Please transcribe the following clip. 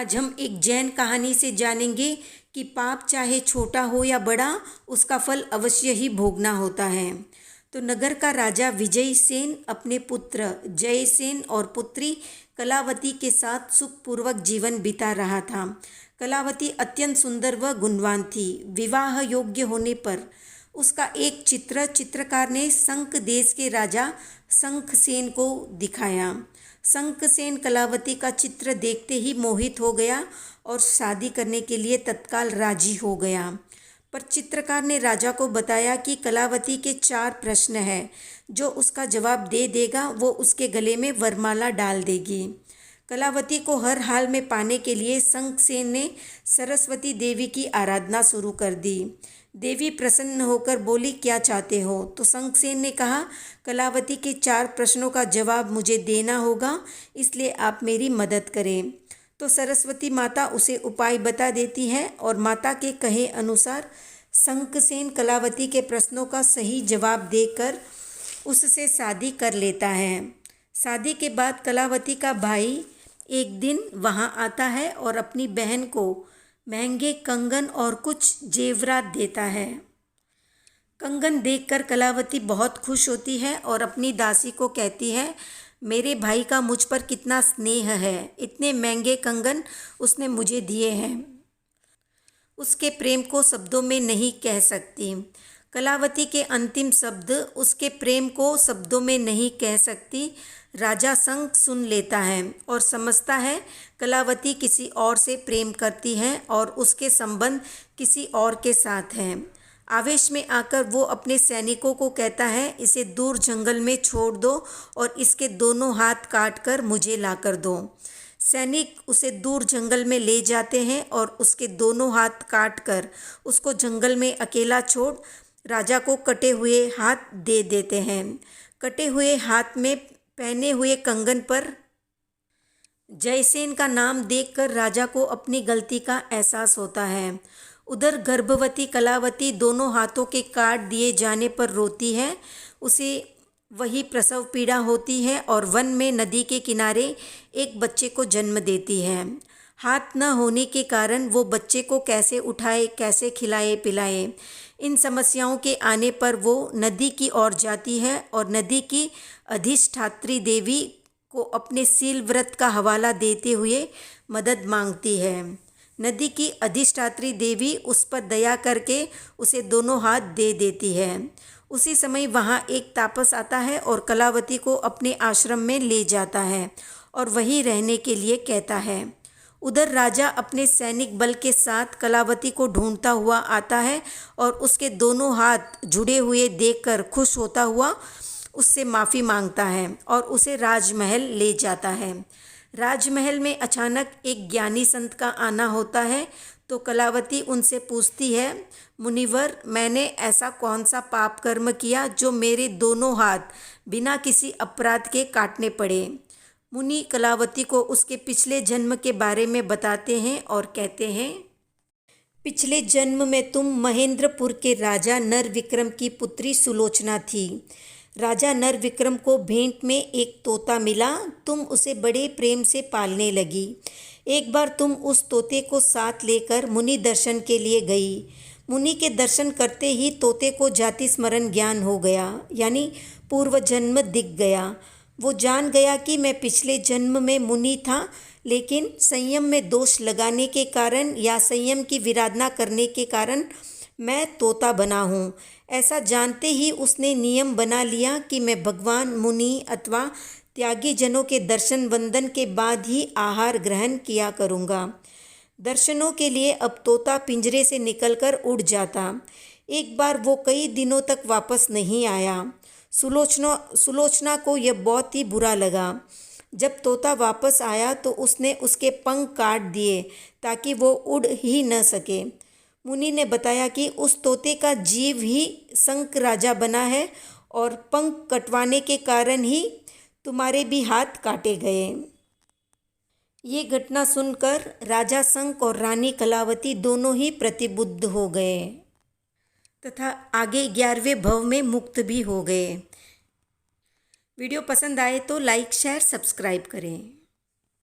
आज हम एक जैन कहानी से जानेंगे कि पाप चाहे छोटा हो या बड़ा, उसका फल अवश्य ही भोगना होता है। तो नगर का राजा विजय सेन अपने पुत्र जयसेन और पुत्री कलावती के साथ सुखपूर्वक जीवन बिता रहा था। कलावती अत्यंत सुंदर व गुणवान थी। विवाह योग्य होने पर उसका एक चित्र चित्रकार ने शंख देश के राजा शंखसेन को दिखाया। शंखसेन कलावती का चित्र देखते ही मोहित हो गया और शादी करने के लिए तत्काल राजी हो गया। पर चित्रकार ने राजा को बताया कि कलावती के 4 प्रश्न हैं, जो उसका जवाब दे देगा वो उसके गले में वरमाला डाल देगी। कलावती को हर हाल में पाने के लिए शंखसेन ने सरस्वती देवी की आराधना शुरू कर दी। देवी प्रसन्न होकर बोली, क्या चाहते हो? तो शंखसेन ने कहा, कलावती के 4 प्रश्नों का जवाब मुझे देना होगा, इसलिए आप मेरी मदद करें। तो सरस्वती माता उसे उपाय बता देती है और माता के कहे अनुसार शंखसेन कलावती के प्रश्नों का सही जवाब देकर उससे शादी कर लेता है। शादी के बाद कलावती का भाई एक दिन वहाँ आता है और अपनी बहन को महंगे कंगन और कुछ जेवरात देता है। कंगन देखकर कलावती बहुत खुश होती है और अपनी दासी को कहती है, मेरे भाई का मुझ पर कितना स्नेह है, इतने महंगे कंगन उसने मुझे दिए हैं। उसके प्रेम को शब्दों में नहीं कह सकती। कलावती के अंतिम शब्द उसके प्रेम को शब्दों में नहीं कह सकती। राजा शंख सुन लेता है और समझता है कलावती किसी और से प्रेम करती है और उसके संबंध किसी और के साथ हैं। आवेश में आकर वो अपने सैनिकों को कहता है, इसे दूर जंगल में छोड़ दो और इसके दोनों हाथ काट कर मुझे ला कर दो। सैनिक उसे दूर जंगल में ले जाते हैं और उसके दोनों हाथ काट कर उसको जंगल में अकेला छोड़ राजा को कटे हुए हाथ दे देते हैं। कटे हुए हाथ में पहने हुए कंगन पर जयसेन का नाम देखकर राजा को अपनी गलती का एहसास होता है। उधर गर्भवती कलावती दोनों हाथों के काट दिए जाने पर रोती है। उसे वही प्रसव पीड़ा होती है और वन में नदी के किनारे एक बच्चे को जन्म देती है। हाथ न होने के कारण वो बच्चे को कैसे उठाए, कैसे खिलाए पिलाए, इन समस्याओं के आने पर वो नदी की ओर जाती है और नदी की अधिष्ठात्री देवी को अपने शील व्रत का हवाला देते हुए मदद मांगती है। नदी की अधिष्ठात्री देवी उस पर दया करके उसे दोनों हाथ दे देती है। उसी समय वहाँ एक तापस आता है और कलावती को अपने आश्रम में ले जाता है और वहीं रहने के लिए कहता है। उधर राजा अपने सैनिक बल के साथ कलावती को ढूंढता हुआ आता है और उसके दोनों हाथ जुड़े हुए देखकर खुश होता हुआ उससे माफ़ी मांगता है और उसे राजमहल ले जाता है। राजमहल में अचानक एक ज्ञानी संत का आना होता है। तो कलावती उनसे पूछती है, मुनिवर, मैंने ऐसा कौन सा पाप कर्म किया जो मेरे दोनों हाथ बिना किसी अपराध के काटने पड़े? मुनि कलावती को उसके पिछले जन्म के बारे में बताते हैं और कहते हैं, पिछले जन्म में तुम महेंद्रपुर के राजा नरविक्रम की पुत्री सुलोचना थी। राजा नरविक्रम को भेंट में एक तोता मिला। तुम उसे बड़े प्रेम से पालने लगी। एक बार तुम उस तोते को साथ लेकर मुनि दर्शन के लिए गई। मुनि के दर्शन करते ही तोते को जाति स्मरण ज्ञान हो गया, यानी पूर्व जन्म दिख गया। वो जान गया कि मैं पिछले जन्म में मुनि था, लेकिन संयम में दोष लगाने के कारण या संयम की विराधना करने के कारण मैं तोता बना हूँ। ऐसा जानते ही उसने नियम बना लिया कि मैं भगवान, मुनि अथवा त्यागी जनों के दर्शन वंदन के बाद ही आहार ग्रहण किया करूँगा। दर्शनों के लिए अब तोता पिंजरे से निकलकर उड़ जाता। एक बार वो कई दिनों तक वापस नहीं आया। सुलोचना को यह बहुत ही बुरा लगा। जब तोता वापस आया तो उसने उसके पंख काट दिए ताकि वो उड़ ही न सके। मुनि ने बताया कि उस तोते का जीव ही शंख राजा बना है और पंख कटवाने के कारण ही तुम्हारे भी हाथ काटे गए। ये घटना सुनकर राजा शंख और रानी कलावती दोनों ही प्रतिबुद्ध हो गए तथा आगे 11वें भव में मुक्त भी हो गए। वीडियो पसंद आए तो लाइक, शेयर, सब्सक्राइब करें।